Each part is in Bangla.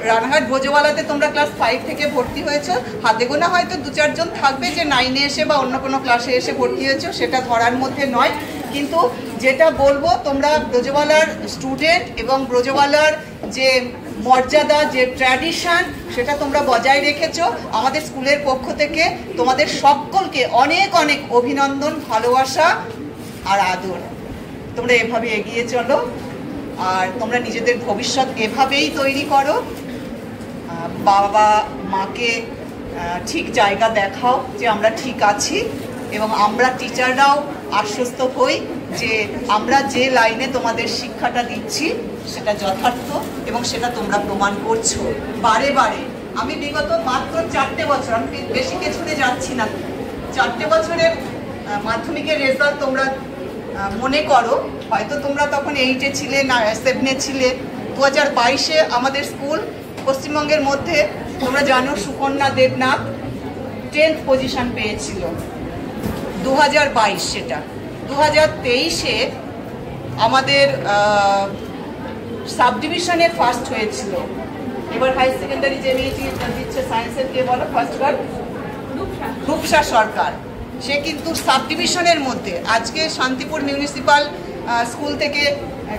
রানাঘাট ভোজওয়ালাতে তোমরা ক্লাস 5 থেকে ভর্তি হয়েছো, হাতে গোনা হয়তো 2-4 জন থাকবে যে 9-এ এসে বা অন্য কোনো ক্লাসে এসে ভর্তি হয়েছো, সেটা ধরার মধ্যে নয়। কিন্তু যেটা বলবো, তোমরা ব্রজওয়ালার স্টুডেন্ট এবং ব্রজওয়ালার যে মর্যাদা, যে ট্র্যাডিশন, সেটা তোমরা বজায় রেখেছো। আমাদের স্কুলের পক্ষ থেকে তোমাদের সকলকে অনেক অনেক অভিনন্দন, ভালোবাসা আর আদর। তোমরা এভাবে এগিয়ে চলো আর তোমরা নিজেদের ভবিষ্যৎ এভাবেই তৈরি করো। বাবা মাকে ঠিক জায়গা দেখাও যে আমরা ঠিক আছি, এবং আমরা টিচাররাও আশ্বস্ত হই যে আমরা যে লাইনে তোমাদের শিক্ষাটা দিচ্ছি সেটা যথার্থ এবং সেটা তোমরা প্রমাণ করছো বারে বারে। আমি বিগত মাত্র 4টে বছর, আমি বেশি পেছনে যাচ্ছি না, 4টে বছরের মাধ্যমিকের রেজাল্ট তোমরা মনে করো, হয়তো তোমরা তখন 8-এ ছিলে না 7-এ ছিলে। 2022-এ আমাদের স্কুল পশ্চিমবঙ্গের মধ্যে তোমরা জানো সুকন্যা দেবনাথ 10th পজিশন পেয়েছিল, 2022 সেটা। 2023-এ আমাদের সাব ডিভিশনে ফার্স্ট হয়েছিল। এবার হাই সেকেন্ডারি যে মেয়েটি দিচ্ছে সায়েন্সের, কে বলো ফার্স্ট বার? রূপসা সরকার। সে কিন্তু সাব ডিভিশনের মধ্যে, আজকে শান্তিপুর মিউনিসিপাল স্কুল থেকে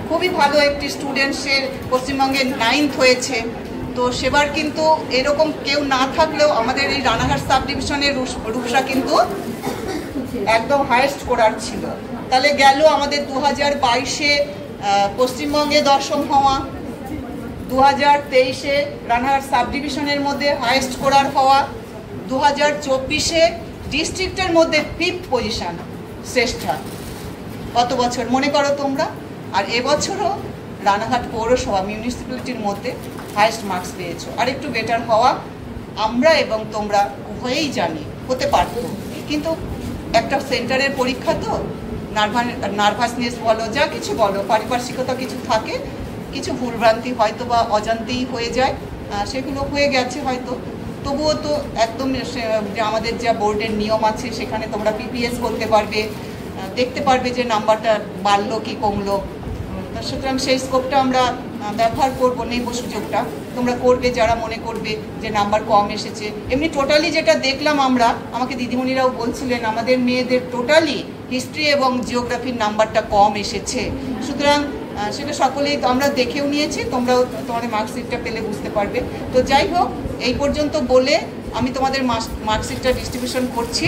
খুবই ভালো একটি স্টুডেন্ট, সে পশ্চিমবঙ্গে 9th হয়েছে। তো সেবার কিন্তু এরকম কেউ না থাকলেও আমাদের এই রানাঘাট সাব ডিভিশনের রূপসা কিন্তু একদম হাইয়েস্ট করার ছিল। তাহলে গেল আমাদের 2022-এ পশ্চিমবঙ্গে 10ম হওয়া, 2023-এ রানাঘাট সাব ডিভিশনের মধ্যে হাইয়েস্ট করার হওয়া, 2024-এ ডিস্ট্রিক্টের মধ্যে 5th পজিশন, শ্রেষ্ঠা। কত বছর মনে করো তোমরা? আর এবছরও রানাঘাট পৌরসভা মিউনিসিপ্যালিটির মধ্যে হাইয়েস্ট মার্কস পেয়েছো। আর একটু বেটার হওয়া আমরা এবং তোমরা উভয়েই জানি হতে পারতো, কিন্তু একটা সেন্টারের পরীক্ষা তো, নার্ভাসনেস বলো, যা কিছু বলো, পারিপার্শ্বিকতা কিছু থাকে, কিছু ভুলভ্রান্তি হয়তো বা অজান্তেই হয়ে যায়, সেগুলো হয়ে গেছে হয়তো। তবুও তো একদম যে আমাদের যা বোর্ডের নিয়ম আছে সেখানে তোমরা পিপিএস বলতে পারবে, দেখতে পারবে যে নাম্বারটা বাড়লো কি কমলো। সুতরাং সেই স্কোপটা আমরা ব্যবহার করবো, নেব সুযোগটা, তোমরা করবে যারা মনে করবে যে নাম্বার কম এসেছে। এমনি টোটালি যেটা দেখলাম আমরা, আমাকে দিদিমণিরাও বলছিলেন আমাদের মেয়েদের টোটালি হিস্ট্রি এবং জিওগ্রাফির নাম্বারটা কম এসেছে। সুতরাং সেটা সকলেই আমরা দেখেও নিয়েছি, তোমরাও তোমাদের মার্কশিটটা পেলে বুঝতে পারবে। তো যাই হোক, এই পর্যন্ত বলে আমি তোমাদের মার্কশিটটা ডিস্ট্রিবিউশন করছি,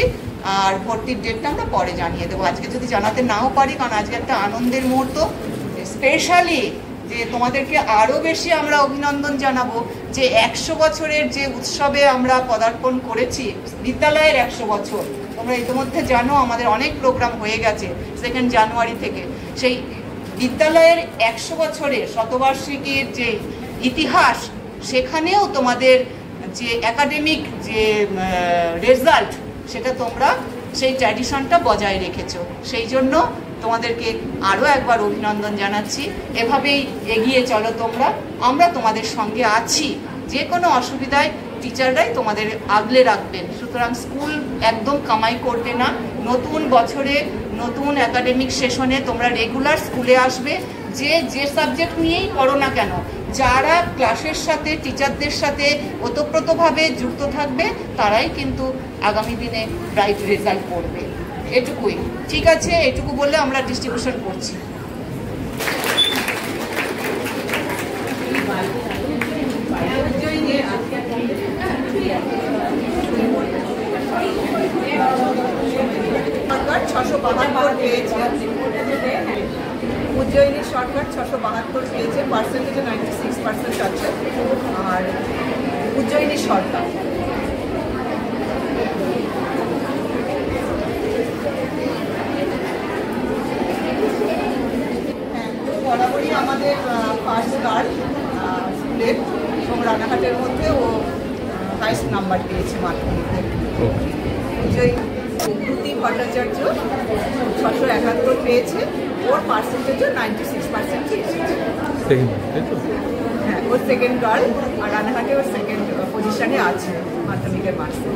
আর ভর্তির ডেটটা আমরা পরে জানিয়ে দেবো। আজকে যদি জানাতে নাও পারি, কারণ আজকে একটা আনন্দের মুহূর্ত, স্পেশালি যে তোমাদেরকে আরও বেশি আমরা অভিনন্দন জানাবো যে 100 বছরের যে উৎসবে আমরা পদার্পণ করেছি, বিদ্যালয়ের 100 বছর। তোমরা ইতিমধ্যে জানো আমাদের অনেক প্রোগ্রাম হয়ে গেছে 2 জানুয়ারি থেকে। সেই বিদ্যালয়ের 100 বছরের শতবার্ষিকীর যে ইতিহাস, সেখানেও তোমাদের যে একাডেমিক যে রেজাল্ট, সেটা তোমরা সেই ট্র্যাডিশনটা বজায় রেখেছো। সেই জন্য তোমাদেরকে আরও একবার অভিনন্দন জানাচ্ছি। এভাবেই এগিয়ে চলো তোমরা, আমরা তোমাদের সঙ্গে আছি। যে কোনো অসুবিধায় টিচাররাই তোমাদের আগলে রাখবেন। সুতরাং স্কুল একদম কামাই করবে না। নতুন বছরে নতুন একাডেমিক সেশনে তোমরা রেগুলার স্কুলে আসবে, যে সাবজেক্ট নিয়েই পড়ো না কেন, যারা ক্লাসের সাথে টিচারদের সাথে ওতপ্রোতভাবে যুক্ত থাকবে তারাই কিন্তু আগামী দিনে ব্রাইট রেজাল্ট করবে। এটুকুই, ঠিক আছে? এটুকু বললে আমরা ডিস্ট্রিবিউশন করছি। উজ্জয়িনী শর্টকাট 672 পেয়েছে, পার্সেন্টেজে 96% আছে। আর উজ্জয়িনী সরকার বরাবরই আমাদের ফার্স্ট গার্ড স্কুলের, এবং রানাঘাটের মধ্যে ও হাইস্ট নাম্বার পেয়েছে মাধ্যমিকে। উজ্জয়িনী ভট্টাচার্য 671 পেয়েছে, ওর পার্সেন্টেজও 96% পেয়েছে। হ্যাঁ, ওর সেকেন্ড গার্ল, আর রানাঘাটে ওর সেকেন্ড পজিশনে আছে মাধ্যমিকের মার্কসে।